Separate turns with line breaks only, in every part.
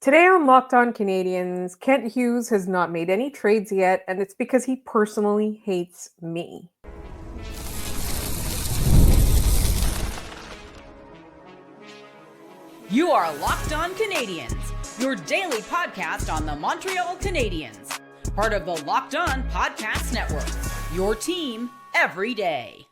Today on Locked On Canadiens, Kent Hughes has not made any trades yet, and it's because he personally hates me.
You are Locked On Canadiens, your daily podcast on the Montreal Canadiens, part of the Locked On Podcast Network, your team every day.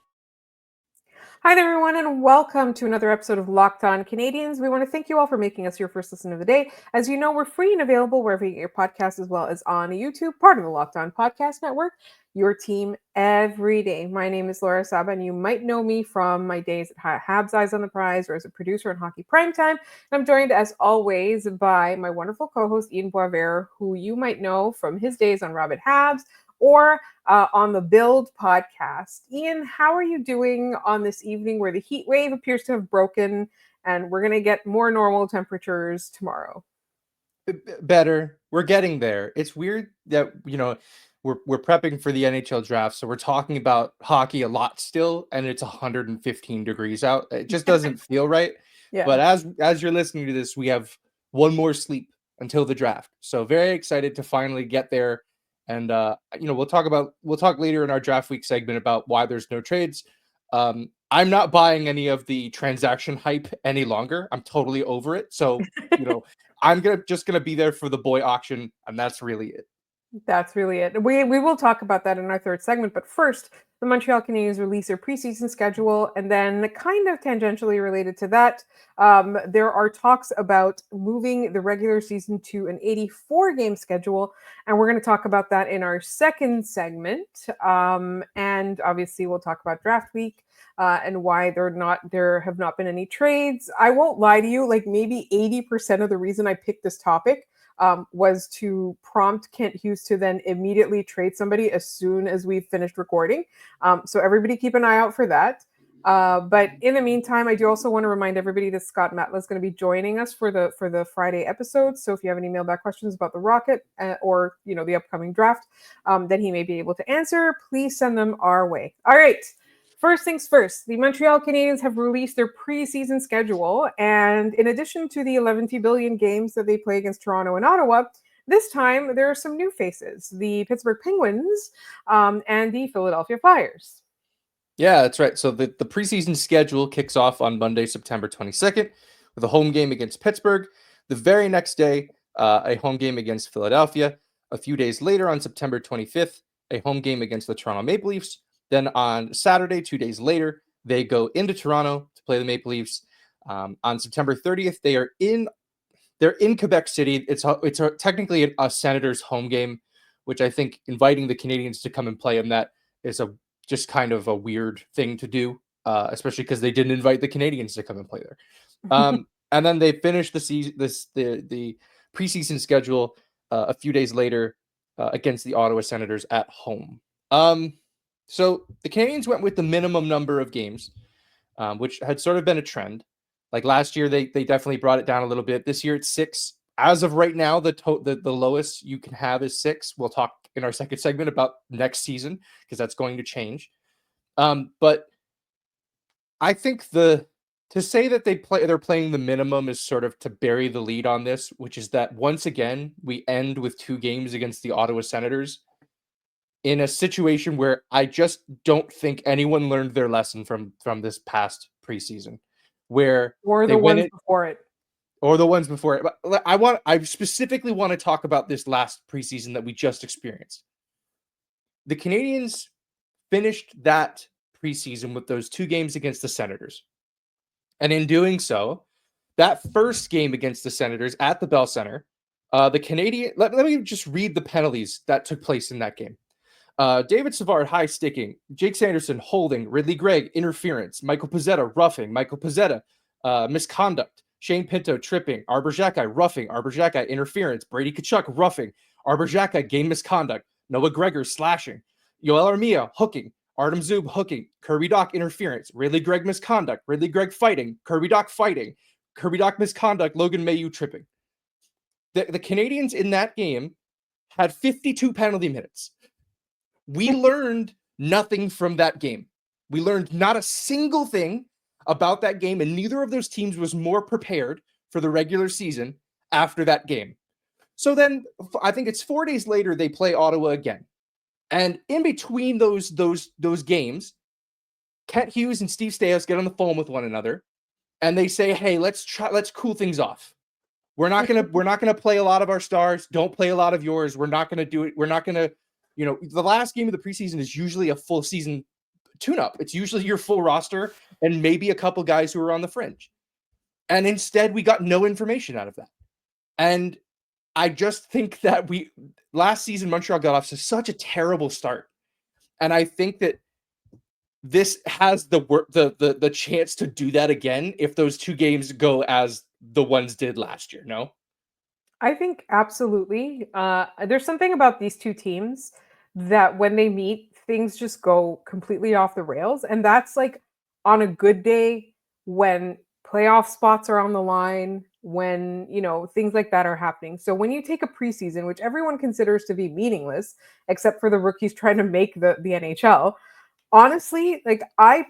Hi there, everyone, and welcome to another episode of Locked On Canadiens. We want to thank you all for making us your first listen of the day. As you know, we're free and available wherever you get your podcast, as well as on YouTube, part of the Locked On Podcast Network, your team every day. My name is Laura Saba, and you might know me from my days at Habs Eyes on the Prize or as a producer on Hockey Primetime. And I'm joined, as always, by my wonderful co-host, Ian Boisvert, who you might know from his days on Rabid Habs or on the Build podcast. Ian, how are you doing on this evening where the heat wave appears to have broken and we're going to get more normal temperatures tomorrow?
Better. We're getting there. It's weird that, we're prepping for the NHL draft, so we're talking about hockey a lot still, and it's 115 degrees out. It just doesn't feel right.
Yeah.
But as you're listening to this, we have one more sleep until the draft. So very excited to finally get there. And we'll talk later in our draft week segment about why there's no trades. I'm not buying any of the transaction hype any longer. I'm totally over it. So, I'm just gonna be there for the boy auction, and that's really it.
That's really it. We will talk about that in our third segment, but first, the Montreal Canadiens release their preseason schedule, and then kind of tangentially related to that, there are talks about moving the regular season to an 84-game schedule, and we're going to talk about that in our second segment. And obviously, we'll talk about draft week. And why there have not been any trades. I won't lie to you, like maybe 80% of the reason I picked this topic was to prompt Kent Hughes to then immediately trade somebody as soon as we've finished recording. So everybody keep an eye out for that. But in the meantime, I do also want to remind everybody that Scott Matla is going to be joining us for the Friday episode. So if you have any mailbag questions about the Rocket or the upcoming draft that he may be able to answer, please send them our way. All right. First things first, the Montreal Canadiens have released their preseason schedule, and in addition to the 11 billion games that they play against Toronto and Ottawa, this time there are some new faces, the Pittsburgh Penguins and the Philadelphia Flyers.
Yeah, that's right. So the preseason schedule kicks off on Monday, September 22nd, with a home game against Pittsburgh. The very next day, a home game against Philadelphia. A few days later, on September 25th, a home game against the Toronto Maple Leafs. Then on Saturday, 2 days later, they go into Toronto to play the Maple Leafs. On September 30th, they're in Quebec City. It's technically a Senators home game, which I think inviting the Canadiens to come and play in that is just kind of a weird thing to do, especially because they didn't invite the Canadiens to come and play there. And then they finish the preseason schedule a few days later against the Ottawa Senators at home. So the Canadiens went with the minimum number of games, which had sort of been a trend. Like last year, they definitely brought it down a little bit. This year, it's 6. As of right now, the lowest you can have is 6. We'll talk in our second segment about next season because that's going to change. But I think to say that they're playing the minimum is sort of to bury the lead on this, which is that once again we end with 2 games against the Ottawa Senators in a situation where I just don't think anyone learned their lesson from this past preseason, where
or the ones before it.
Or the ones before it. But I specifically want to talk about this last preseason that we just experienced. The Canadiens finished that preseason with those 2 games against the Senators. And in doing so, that first game against the Senators at the Bell Center, the Canadian, let me just read the penalties that took place in that game. David Savard, high sticking. Jake Sanderson, holding. Ridley Gregg, interference. Michael Pezzetta, roughing. Michael Pezzetta, misconduct. Shane Pinto, tripping. Arbor Xhekaj, roughing. Arbor Xhekaj, interference. Brady Tkachuk, roughing. Arbor Xhekaj, game misconduct. Noah Gregor, slashing. Yoel Armia, hooking. Artem Zub, hooking. Kirby Dach, interference. Ridley Gregg, misconduct. Ridley Gregg, fighting. Kirby Dach, fighting. Kirby Dach, misconduct. Logan Mailloux, tripping. The Canadiens in that game had 52 penalty minutes. We learned nothing from that game. We learned not a single thing about that game, and neither of those teams was more prepared for the regular season after that game. So then I think it's 4 days later they play Ottawa again. And in between those games, Kent Hughes and Steve Staios get on the phone with one another and they say, "Hey, let's cool things off. We're not gonna play a lot of our stars. Don't play a lot of yours. We're not gonna do it. We're not gonna, the last game of the preseason is usually a full season tune-up. It's usually your full roster and maybe a couple guys who are on the fringe. And instead, we got no information out of that. And I just think that last season Montreal got off to such a terrible start, and I think that this has the chance to do that again if those two games go as the ones did last year. No,
I think absolutely. There's something about these two teams that when they meet, things just go completely off the rails. And that's like on a good day when playoff spots are on the line, when, things like that are happening. So when you take a preseason, which everyone considers to be meaningless, except for the rookies trying to make the NHL, honestly, like I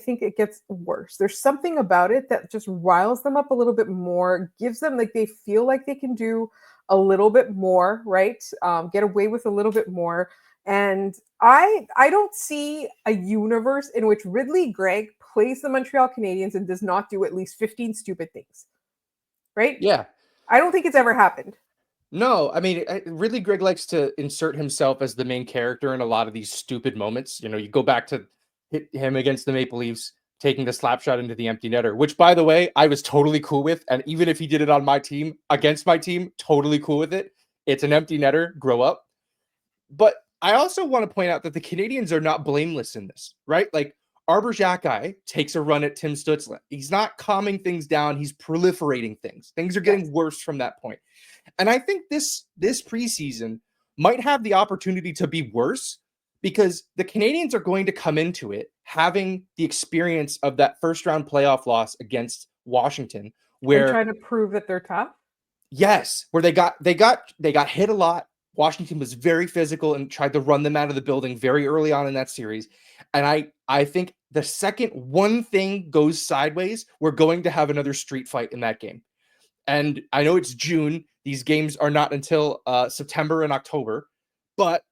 think it gets worse. There's something about it that just riles them up a little bit more, gives them like they feel like they can do a little bit more, right? Get away with a little bit more. And I don't see a universe in which Ridley Gregg plays the Montreal Canadiens and does not do at least 15 stupid things. Right?
Yeah.
I don't think it's ever happened.
No, I mean, Ridley Gregg likes to insert himself as the main character in a lot of these stupid moments. You go back to him against the Maple Leafs, taking the slap shot into the empty netter, which, by the way, I was totally cool with. And even if he did it on my team, against my team, totally cool with it. It's an empty netter, grow up. But I also want to point out that the Canadiens are not blameless in this, right? Like, Arbor Xhekaj takes a run at Tim Stützle. He's not calming things down. He's proliferating things. Things are getting worse from that point. And I think this preseason might have the opportunity to be worse because the Canadiens are going to come into it having the experience of that first round playoff loss against Washington, where
and trying to prove that they're tough.
Yes, where they got hit a lot. Washington was very physical and tried to run them out of the building very early on in that series. And I think the second one thing goes sideways, we're going to have another street fight in that game. And I know it's June. These games are not until September and October. But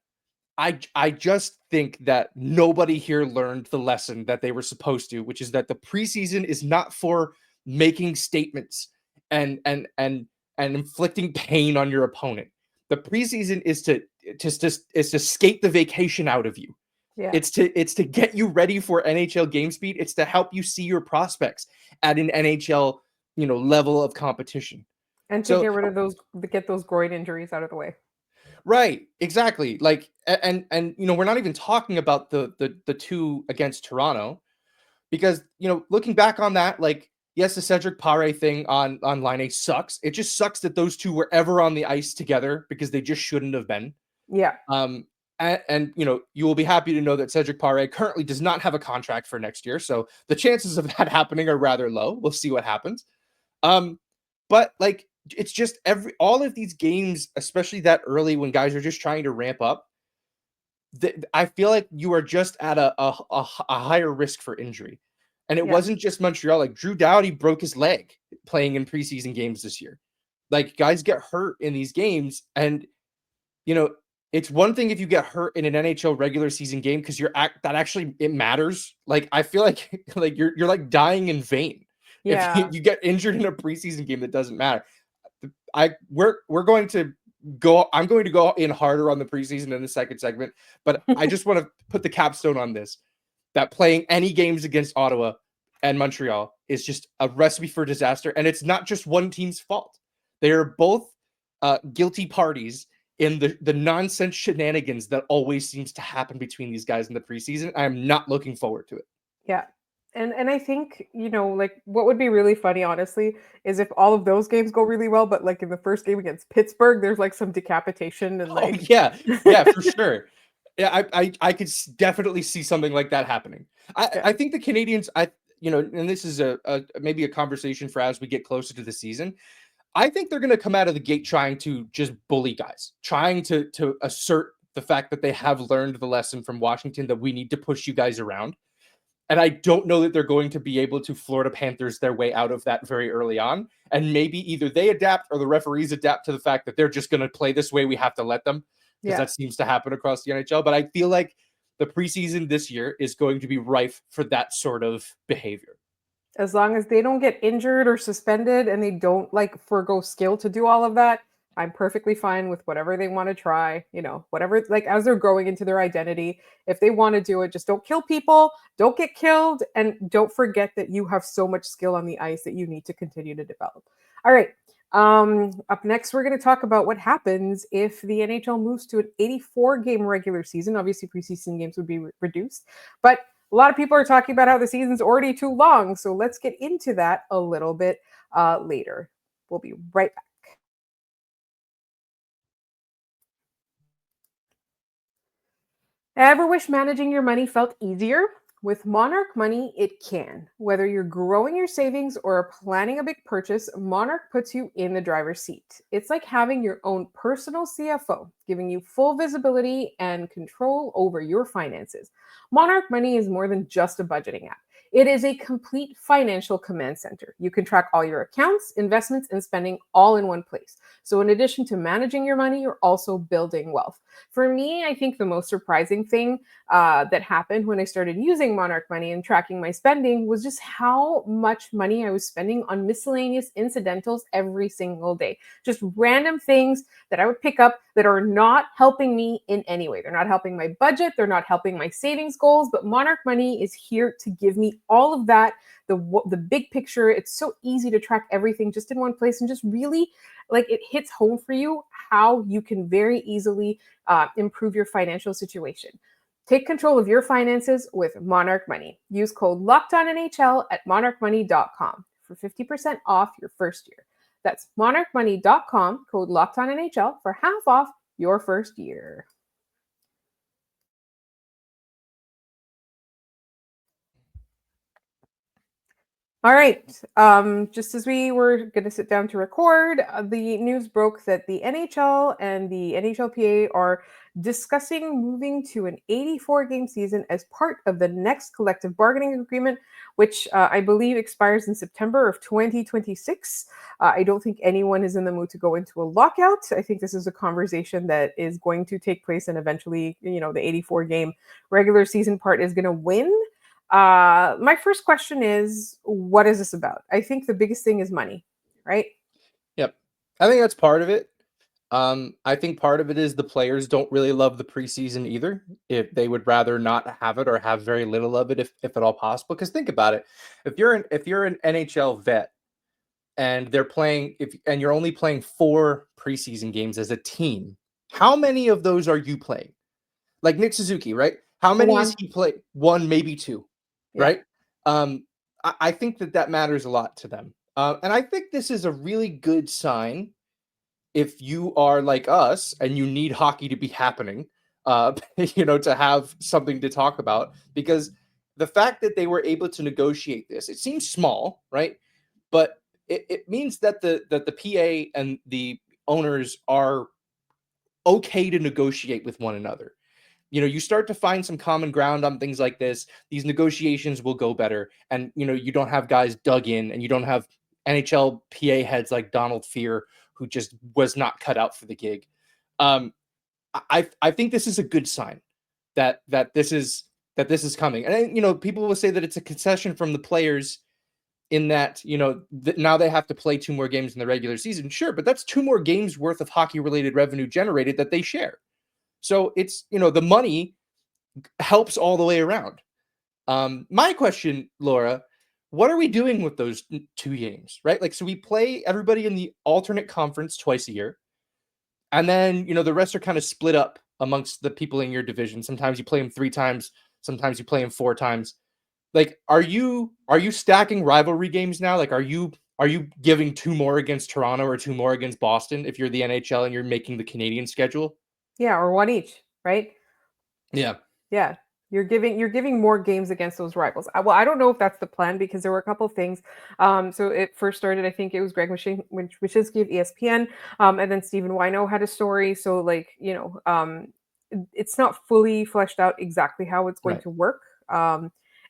I just think that nobody here learned the lesson that they were supposed to, which is that the preseason is not for making statements and inflicting pain on your opponent. The preseason is to skate the vacation out of you.
Yeah.
It's to get you ready for NHL game speed. It's to help you see your prospects at an NHL, level of competition.
And to get those groin injuries out of the way.
Right, exactly. Like, and we're not even talking about the two against Toronto, because looking back on that, like, yes, the Cedric Pare thing on line A sucks. It just sucks that those two were ever on the ice together because they just shouldn't have been.
Yeah.
And you will be happy to know that Cedric Pare currently does not have a contract for next year, so the chances of that happening are rather low. We'll see what happens. But like, it's just all of these games, especially that early when guys are just trying to ramp up, I feel like you are just at a higher risk for injury. And it wasn't just Montreal. Like, Drew Doughty broke his leg playing in preseason games this year. Like, guys get hurt in these games, and it's one thing if you get hurt in an NHL regular season game because that actually it matters. Like, I feel like you're like dying in vain if you get injured in a preseason game that doesn't matter. We're going to go. I'm going to go in harder on the preseason in the second segment, but I just want to put the capstone on this: that playing any games against Ottawa and Montreal is just a recipe for disaster, and it's not just one team's fault. They are both guilty parties in the nonsense shenanigans that always seems to happen between these guys in the preseason. I am not looking forward to it.
Yeah. And I think, like what would be really funny, honestly, is if all of those games go really well, but like in the first game against Pittsburgh, there's like some decapitation and like.
Oh, yeah, for sure. Yeah, I could definitely see something like that happening. I think the Canadiens, and this is maybe a conversation for as we get closer to the season. I think they're going to come out of the gate trying to just bully guys, trying to assert the fact that they have learned the lesson from Washington that we need to push you guys around. And I don't know that they're going to be able to Florida Panthers their way out of that very early on. And maybe either they adapt or the referees adapt to the fact that they're just going to play this way. We have to let them, because that seems to happen across the NHL. But I feel like the preseason this year is going to be rife for that sort of behavior.
As long as they don't get injured or suspended and they don't like forgo skill to do all of that, I'm perfectly fine with whatever they want to try, whatever, like as they're growing into their identity. If they want to do it, just don't kill people, don't get killed, and don't forget that you have so much skill on the ice that you need to continue to develop. All right. Up next, we're going to talk about what happens if the NHL moves to an 84-game regular season. Obviously, preseason games would be reduced, but a lot of people are talking about how the season's already too long. So let's get into that a little bit later. We'll be right back. Ever wish managing your money felt easier? With Monarch Money, it can. Whether you're growing your savings or planning a big purchase, Monarch puts you in the driver's seat. It's like having your own personal CFO, giving you full visibility and control over your finances. Monarch Money is more than just a budgeting app. It is a complete financial command center. You can track all your accounts, investments, and spending all in one place. So in addition to managing your money, you're also building wealth. For me, I think the most surprising thing that happened when I started using Monarch Money and tracking my spending was just how much money I was spending on miscellaneous incidentals every single day. Just random things that I would pick up that are not helping me in any way. They're not helping my budget. They're not helping my savings goals. But Monarch Money is here to give me all of that, the big picture. It's so easy to track everything just in one place, and just really like it hits home for you how you can very easily improve your financial situation. Take control of your finances with Monarch Money. Use code LOCKEDONNHL at monarchmoney.com for 50% off your first year. That's monarchmoney.com, code LOCKEDONNHL for half off your first year. All right. Just as we were going to sit down to record, the news broke that the NHL and the NHLPA are discussing moving to an 84-game season as part of the next collective bargaining agreement, which I believe expires in September of 2026. I don't think anyone is in the mood to go into a lockout. I think this is a conversation that is going to take place, and eventually, the 84-game regular season part is going to win. My first question is, what is this about? I think the biggest thing is money, right?
Yep. I think that's part of it. I think part of it is the players don't really love the preseason either. If they would rather not have it or have very little of it, if at all possible. Because think about it, if you're an NHL vet and they're playing, and you're only playing 4 preseason games as a team, how many of those are you playing? Like Nick Suzuki, right? How many has he played? 1, maybe 2, right? I think that matters a lot to them. And I think this is a really good sign if you are like us and you need hockey to be happening, to have something to talk about, because the fact that they were able to negotiate this, it seems small, right? But it means that the PA and the owners are okay to negotiate with one another. You start to find some common ground on things like this, these negotiations will go better. And, you don't have guys dug in, and you don't have NHL PA heads like Donald Fear, who just was not cut out for the gig. I think this is a good sign that this is coming. And, people will say that it's a concession from the players in that, now they have to play 2 more games in the regular season. Sure, but that's 2 more games worth of hockey related revenue generated that they share. So it's, the money helps all the way around. My question, Laura, what are we doing with those 2 games, right? Like, so we play everybody in the alternate conference twice a year. And then, the rest are kind of split up amongst the people in your division. Sometimes you play them 3 times. Sometimes you play them 4 times. Like, are you stacking rivalry games now? Like, are you giving 2 more against Toronto or 2 more against Boston if you're the NHL and you're making the Canadian schedule?
Yeah, or 1 each, right?
Yeah.
Yeah. You're giving more games against those rivals. Well, I don't know if that's the plan, because there were a couple of things. So it first started, I think it was Greg Wyshynski of ESPN, and then Stephen Wino had a story. So it's not fully fleshed out exactly how it's going to work.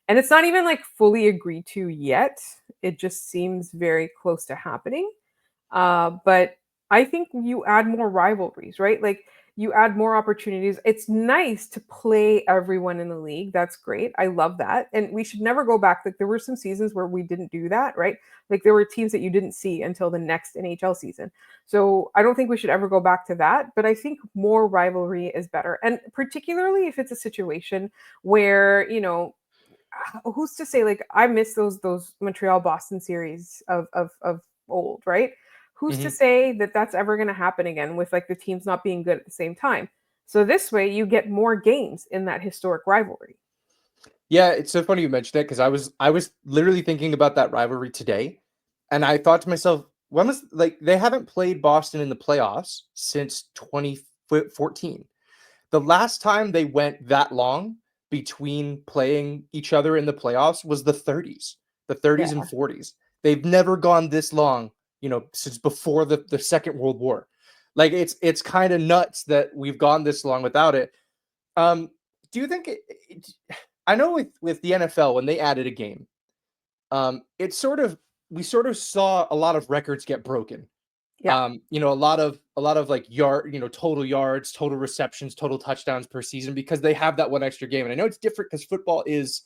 And it's not even like fully agreed to yet. It just seems very close to happening. But I think you add more rivalries, right? Like you add more opportunities. It's nice to play everyone in the league. That's great. I love that. And we should never go back. Like there were some seasons where we didn't do that, right? Like there were teams that you didn't see until the next NHL season. So I don't think we should ever go back to that. But I think more rivalry is better. And particularly if it's a situation where, who's to say, like I miss those Montreal Boston series of old, right? Who's to
Mhm.
say that that's ever going to happen again with like the teams not being good at the same time? So this way you get more games in that historic rivalry.
Yeah, it's so funny you mentioned that because I was literally thinking about that rivalry today, and I thought to myself, when was like they haven't played Boston in the playoffs since 2014. The last time they went that long between playing each other in the playoffs was the 30s
Yeah.
and 40s. They've never gone this long, since before the Second World War. Like it's kind of nuts that we've gone this long without it. Do you think I know with the NFL when they added a game, it's sort of we sort of saw a lot of records get broken.
Yeah.
A lot of like total yards, total receptions, total touchdowns per season because they have that one extra game. And I know it's different because football is,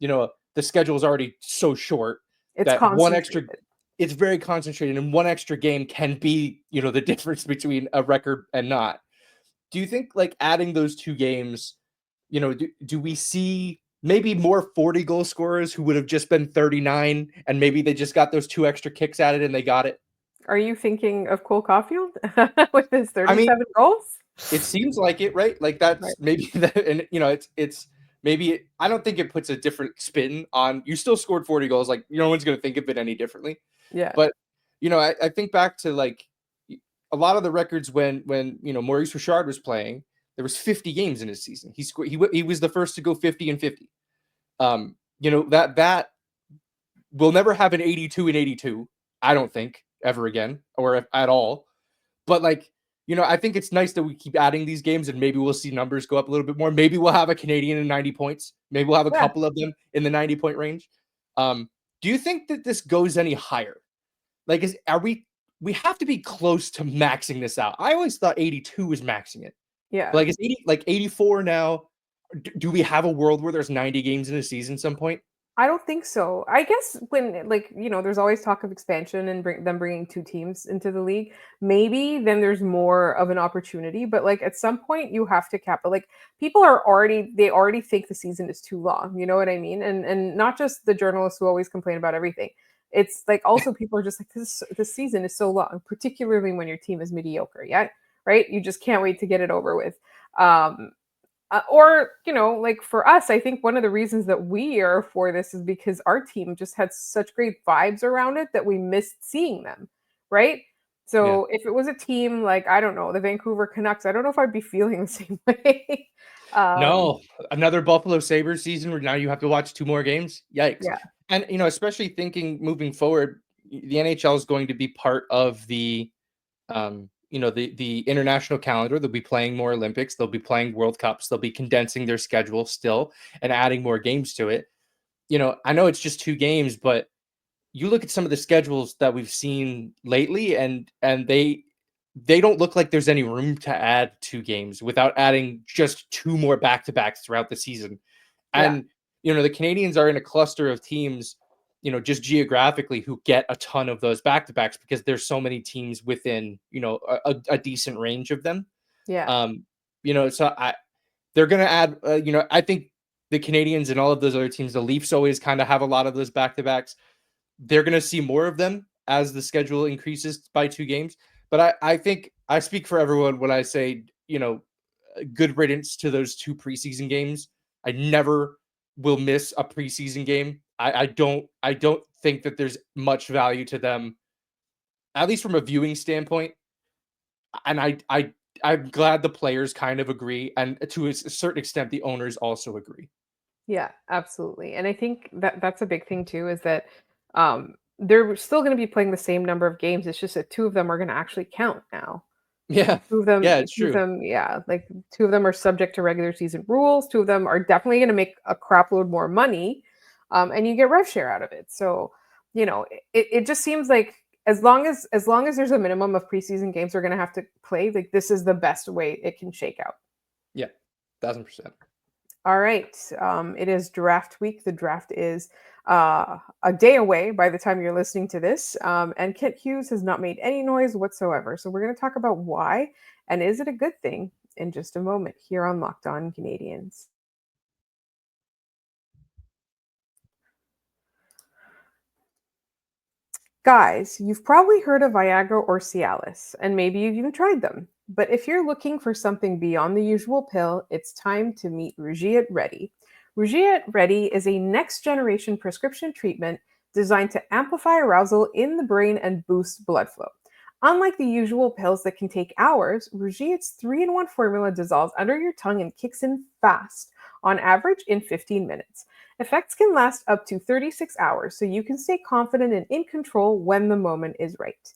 the schedule is already so short
It's
that one extra
concentrated.
it's very concentrated and one extra game can be, the difference between a record and not. Do you think like adding those two games, do we see maybe more 40 goal scorers who would have just been 39 and maybe they just got those two extra kicks at it and they got it?
Are you thinking of Cole Caulfield with his
I mean,
37 goals?
it seems like it, right? Like
Right.
that's maybe that, and it's maybe I don't think it puts a different spin on. You still scored 40 goals, like no one's going to think of it any differently.
Yeah.
But I think back to like a lot of the records when Maurice Richard was playing, there was 50 games in his season. He scored. He was the first to go 50 and 50. That will never have an 82 and 82. I don't think ever again or at all. But like, I think it's nice that we keep adding these games and maybe we'll see numbers go up a little bit more. Maybe we'll have a Canadian in 90 points. Maybe we'll have a
Yeah.
couple of them in the 90-point range. Do you think that this goes any higher? Like, we have to be close to maxing this out. I always thought 82 was maxing it.
Yeah.
Like, is 84 now? Do we have a world where there's 90 games in a season at some point?
I don't think so. I guess when like, there's always talk of expansion and bringing two teams into the league, maybe then there's more of an opportunity, but like at some point you have to cap it. Like people they already think the season is too long, you know what I mean? And not just the journalists who always complain about everything. It's like also people are just like this season is so long, particularly when your team is mediocre, yeah, right? You just can't wait to get it over with. Um or like for us, I think one of the reasons that we are for this is because our team just had such great vibes around it that we missed seeing them, right?
Yeah.
So if it was a team like, I don't know, the Vancouver Canucks, I don't know if I'd be feeling the same way. um
No, another Buffalo Sabres season where now you have to watch two more games. Yikes.
yeah.
And especially thinking moving forward, the NHL is going to be part of the the international calendar. They'll be playing more Olympics, they'll be playing World Cups, they'll be condensing their schedule still and adding more games to it. I know it's just two games, but you look at some of the schedules that we've seen lately and they don't look like there's any room to add two games without adding just two more back-to-backs throughout the season.
Yeah.
And the Canadiens are in a cluster of teams, just geographically who get a ton of those back-to-backs because there's so many teams within, a decent range of them.
Yeah.
So they're going to add, I think the Canadiens and all of those other teams, the Leafs always kind of have a lot of those back-to-backs. They're going to see more of them as the schedule increases by two games. But I think I speak for everyone when I say, good riddance to those two preseason games. I never will miss a preseason game. I don't think that there's much value to them, at least from a viewing standpoint. And I'm glad the players kind of agree, and to a certain extent, the owners also agree.
Yeah, absolutely. And I think that that's a big thing too, is that they're still going to be playing the same number of games. It's just that two of them are going to actually count now.
Yeah,
Two of them,
yeah, it's true.
yeah, like two of them are subject to regular season rules. Two of them are definitely going to make a crap load more money. and you get rev share out of it. So, it just seems like as long as there's a minimum of preseason games we're going to have to play, like this is the best way it can shake out.
Yeah, 1,000%.
All right. It is draft week. The draft is a day away by the time you're listening to this. And Kent Hughes has not made any noise whatsoever. So we're going to talk about why and is it a good thing in just a moment here on Locked On Canadiens. Guys, you've probably heard of Viagra or Cialis, and maybe you've even tried them. But if you're looking for something beyond the usual pill, it's time to meet Rugiet Ready. Rugiet Ready is a next-generation prescription treatment designed to amplify arousal in the brain and boost blood flow. Unlike the usual pills that can take hours, Rugiet's 3-in-1 formula dissolves under your tongue and kicks in fast, on average in 15 minutes. Effects can last up to 36 hours, so you can stay confident and in control when the moment is right.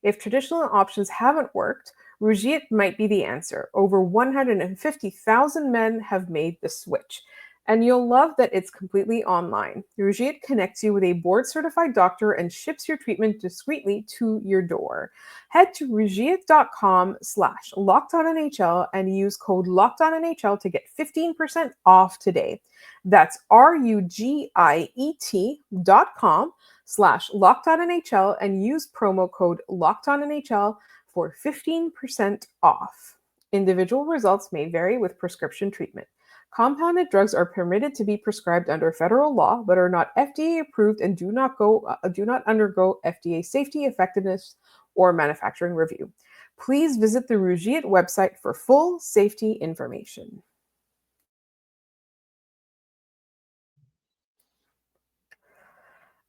If traditional options haven't worked, Rugiet might be the answer. Over 150,000 men have made the switch. And you'll love that it's completely online. Rugiet connects you with a board-certified doctor and ships your treatment discreetly to your door. Head to rugiet.com/LockedOnNHL and use code LockedOnNHL to get 15% off today. That's RUGIET.com/LockedOnNHL and use promo code LockedOnNHL for 15% off. Individual results may vary with prescription treatment. Compounded drugs are permitted to be prescribed under federal law, but are not FDA approved and do not undergo FDA safety, effectiveness, or manufacturing review. Please visit the Rugiet website for full safety information.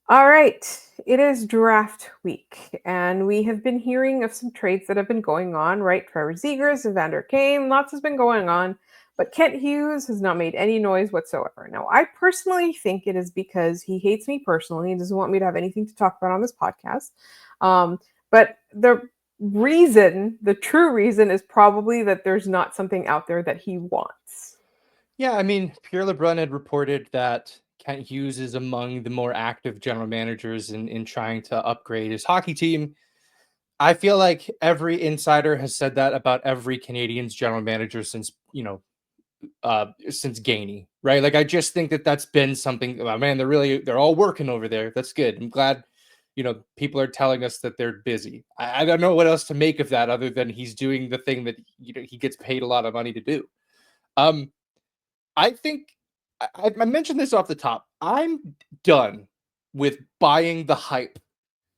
All right, it is draft week, and we have been hearing of some trades that have been going on, right? Trevor Zegras, Evander Kane, lots has been going on, but Kent Hughes has not made any noise whatsoever. Now, I personally think it is because he hates me personally and doesn't want me to have anything to talk about on this podcast. But the true reason is probably that there's not something out there that he wants.
Yeah, I mean, Pierre LeBrun had reported that Kent Hughes is among the more active general managers in trying to upgrade his hockey team. I feel like every insider has said that about every Canadiens general manager since Gainey, right? Like, I just think that that's been something. Oh, man, they're all working over there. That's good. I'm glad, people are telling us that they're busy. I don't know what else to make of that other than he's doing the thing that he gets paid a lot of money to do. I think I mentioned this off the top. I'm done with buying the hype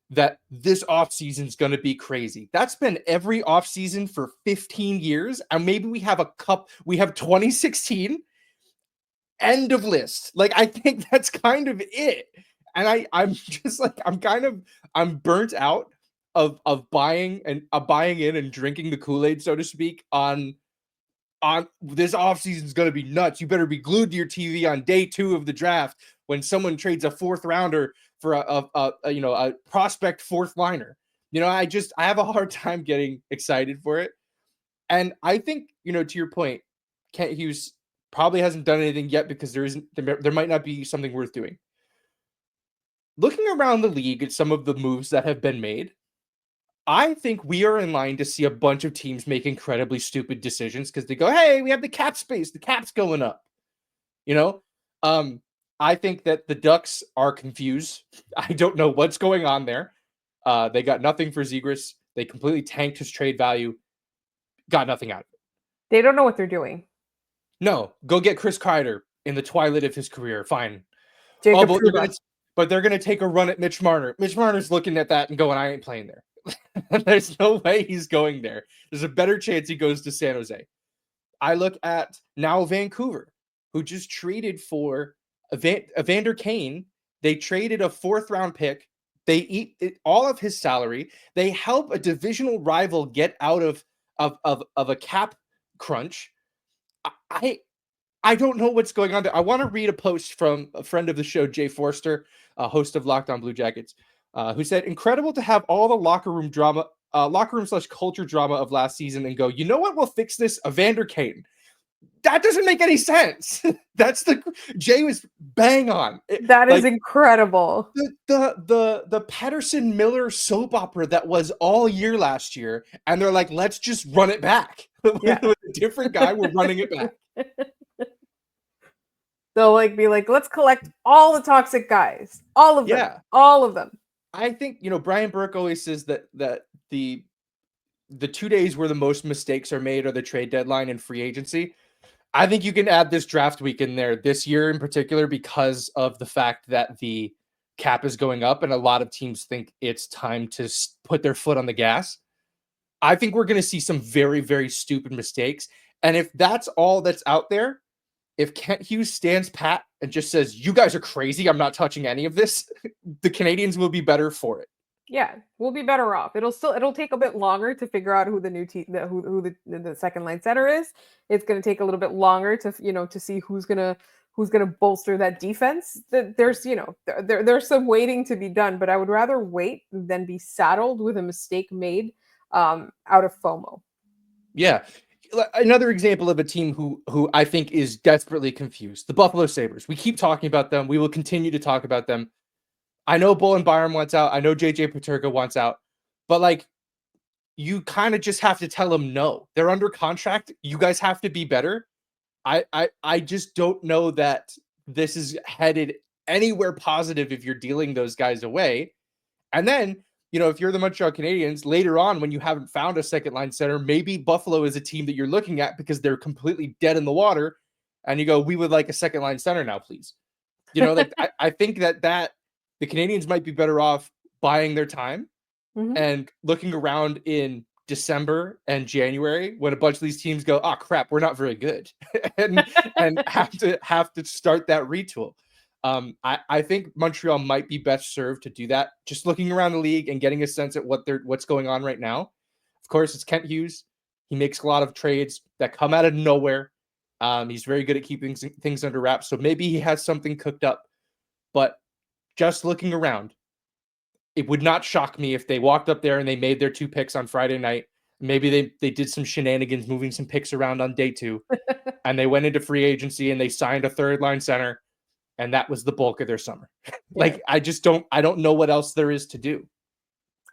that this offseason is going to be crazy. That's been every offseason for 15 years. And maybe we have 2016, end of list. Like, I think that's kind of it. And I'm just like, I'm burnt out of buying in and drinking the Kool-Aid, so to speak, on this offseason is going to be nuts. You better be glued to your TV on day 2 of the draft when someone trades a 4th rounder for a prospect 4th liner. I have a hard time getting excited for it. And I think, to your point, Kent Hughes probably hasn't done anything yet because there might not be something worth doing. Looking around the league at some of the moves that have been made, I think we are in line to see a bunch of teams make incredibly stupid decisions because they go, hey, we have the cap space. The cap's going up. I think that the Ducks are confused. I don't know what's going on there. They got nothing for Zegras. They completely tanked his trade value. Got nothing out of it.
They don't know what they're doing.
No, go get Chris Kreider in the twilight of his career. Fine. But they're going to take a run at Mitch Marner. Mitch Marner's looking at that and going, I ain't playing there. There's no way he's going there. There's a better chance he goes to San Jose. I look at now Vancouver, who just traded for Evander Kane. They traded a 4th round pick. They eat all of his salary. They help a divisional rival get out of a cap crunch. I don't know what's going on there. I want to read a post from a friend of the show, Jay Forster, host of Locked On Blue Jackets, who said, incredible to have all the locker room / culture drama of last season and go, you know what will fix this? Evander Kane. That doesn't make any sense. Jay was bang on.
That is incredible.
The Patterson Miller soap opera that was all year last year, and they're like, let's just run it back.
Yeah.
With a different guy, we're running it back.
They'll be like, let's collect all the toxic guys. All of them.
Yeah.
All of them.
I think, Brian Burke always says that the 2 days where the most mistakes are made are the trade deadline and free agency. I think you can add this draft week in there this year in particular because of the fact that the cap is going up and a lot of teams think it's time to put their foot on the gas. I think we're going to see some very, very stupid mistakes. And if that's all that's out there, if Kent Hughes stands pat and just says, you guys are crazy, I'm not touching any of this, the Canadiens will be better for it.
Yeah, we'll be better off. It'll take a bit longer to figure out who the new who the second line center is. It's going to take a little bit longer to to see who's going to bolster that defense. There's there's some waiting to be done, but I would rather wait than be saddled with a mistake made out of FOMO.
Yeah. Another example of a team who I think is desperately confused, the Buffalo Sabres. We keep talking about them. We will continue to talk about them. I know Bowen Byram wants out. I know JJ Peterka wants out. But you kind of just have to tell them no. They're under contract. You guys have to be better. I just don't know that this is headed anywhere positive if you're dealing those guys away. And then, if you're the Montreal Canadiens, later on when you haven't found a second line center, maybe Buffalo is a team that you're looking at because they're completely dead in the water. And you go, we would like a second line center now, please. I think that the Canadiens might be better off buying their time and looking around in December and January when a bunch of these teams go, oh crap, we're not very good, and have to start that retool. I think Montreal might be best served to do that. Just looking around the league and getting a sense at what's going on right now. Of course, it's Kent Hughes. He makes a lot of trades that come out of nowhere. He's very good at keeping things under wraps. So maybe he has something cooked up, but just looking around, it would not shock me if they walked up there and they made their 2 picks on Friday night. Maybe they did some shenanigans, moving some picks around on day 2, and they went into free agency and they signed a third line center, and that was the bulk of their summer.
Yeah.
I don't know what else there is to do.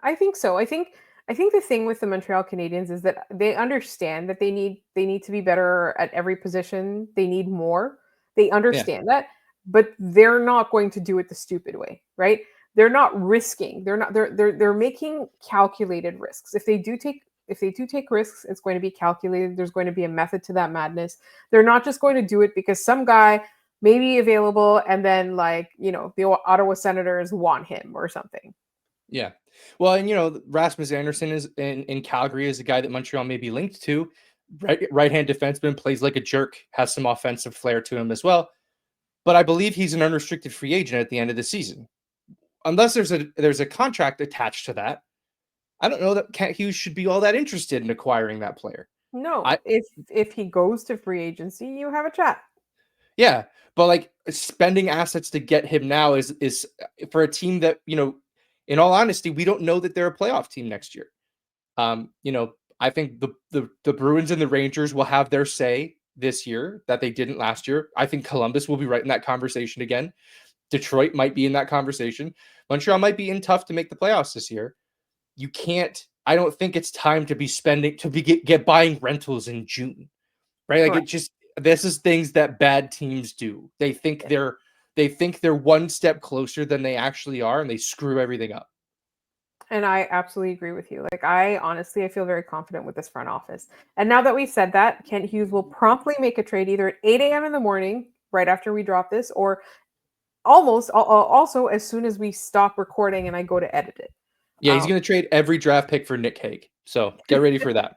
I think so. I think the thing with the Montreal Canadiens is that they understand that they need to be better at every position. They need more. They understand that. But they're not going to do it the stupid way, right? They're not risking. They're making calculated risks. If they do take risks, it's going to be calculated. There's going to be a method to that madness. They're not just going to do it because some guy may be available and then the Ottawa Senators want him or something.
Yeah. Well, and Rasmus Andersson is in Calgary is a guy that Montreal may be linked to. Right-hand defenseman, plays like a jerk, has some offensive flair to him as well. But I believe he's an unrestricted free agent at the end of the season. Unless there's a contract attached to that, I don't know that Kent Hughes should be all that interested in acquiring that player.
No, if he goes to free agency, you have a chat.
Yeah, but spending assets to get him now is for a team that, in all honesty, we don't know that they're a playoff team next year. I think the Bruins and the Rangers will have their say this year that they didn't last year. I think Columbus will be right in that conversation again. Detroit might be in that conversation. Montreal might be in tough to make the playoffs this year. I don't think it's time to be spending to get buying rentals in June, right? This is things that bad teams do. They think they're one step closer than they actually are, and they screw everything up.
And I absolutely agree with you. I feel very confident with this front office. And now that we've said that, Kent Hughes will promptly make a trade either at 8 a.m. in the morning, right after we drop this, or almost also as soon as we stop recording and I go to edit it.
Yeah, he's going to trade every draft pick for Nick Hague. So get ready for that.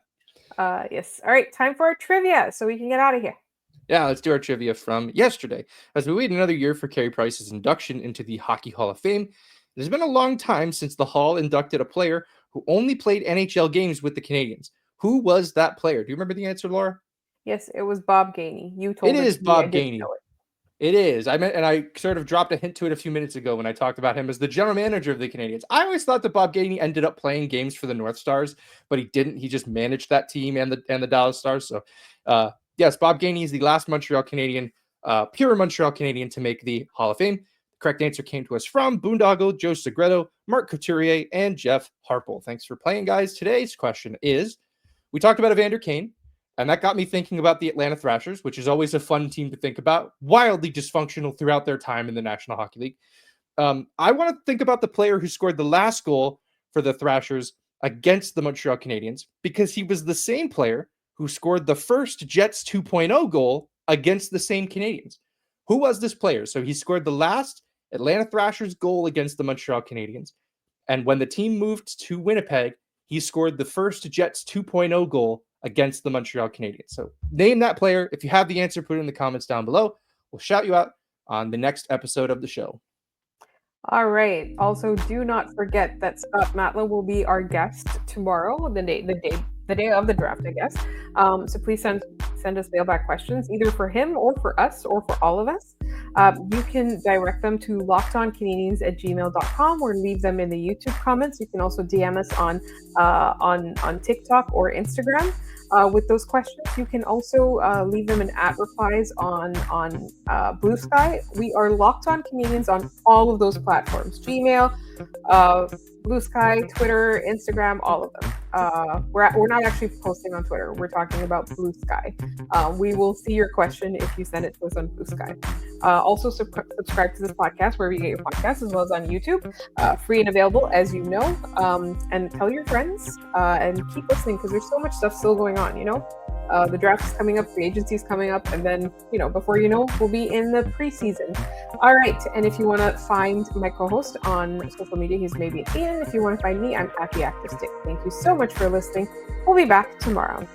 Yes. All right, time for our trivia so we can get out of here.
Yeah, let's do our trivia from yesterday. As we wait another year for Carey Price's induction into the Hockey Hall of Fame, it has been a long time since the Hall inducted a player who only played NHL games with the Canadiens. Who was that player? Do you remember the answer, Laura?
Yes, it was Bob Gainey. You told
it is Bob Gainey.
It.
It is. I sort of dropped a hint to it a few minutes ago when I talked about him as the general manager of the Canadiens. I always thought that Bob Gainey ended up playing games for the North Stars, but he didn't. He just managed that team and the Dallas Stars. So Yes, Bob Gainey is the last Montreal Canadien, pure Montreal Canadien to make the Hall of Fame. The correct answer came to us from Boondoggle, Joe Segredo, Mark Couturier, and Jeff Harple. Thanks for playing, guys. Today's question is, we talked about Evander Kane, and that got me thinking about the Atlanta Thrashers, which is always a fun team to think about, wildly dysfunctional throughout their time in the National Hockey League. I want to think about the player who scored the last goal for the Thrashers against the Montreal Canadiens, because he was the same player who scored the first Jets 2.0 goal against the same Canadiens. Who was this player? So he scored the last Atlanta Thrashers goal against the Montreal Canadiens. And when the team moved to Winnipeg, he scored the first Jets 2.0 goal against the Montreal Canadiens. So name that player. If you have the answer, put it in the comments down below. We'll shout you out on the next episode of the show.
All right. Also, do not forget that Scott Matla will be our guest tomorrow, the day of the draft, I guess. So please send us mailbag questions, either for him or for us or for all of us. You can direct them to lockedoncanadiens@gmail.com or leave them in the YouTube comments. You can also DM us on TikTok or Instagram with those questions. You can also leave them in @replies on Blue Sky. We are Locked On Canadiens on all of those platforms: Gmail, Blue Sky, Twitter, Instagram, all of them. We're not actually posting on Twitter. We're talking about Blue Sky. We will see your question if you send it to us on Blue Sky. Also, subscribe to this podcast wherever you get your podcasts, as well as on YouTube. Free and available, as you know. And tell your friends and keep listening, because there's so much stuff still going on, The draft is coming up, free agency is coming up, and then, before you know, we'll be in the preseason. All right, and if you want to find my co-host on social media, he's maybe Ian. If you want to find me, I'm at The Active Stick. Thank you so much for listening. We'll be back tomorrow.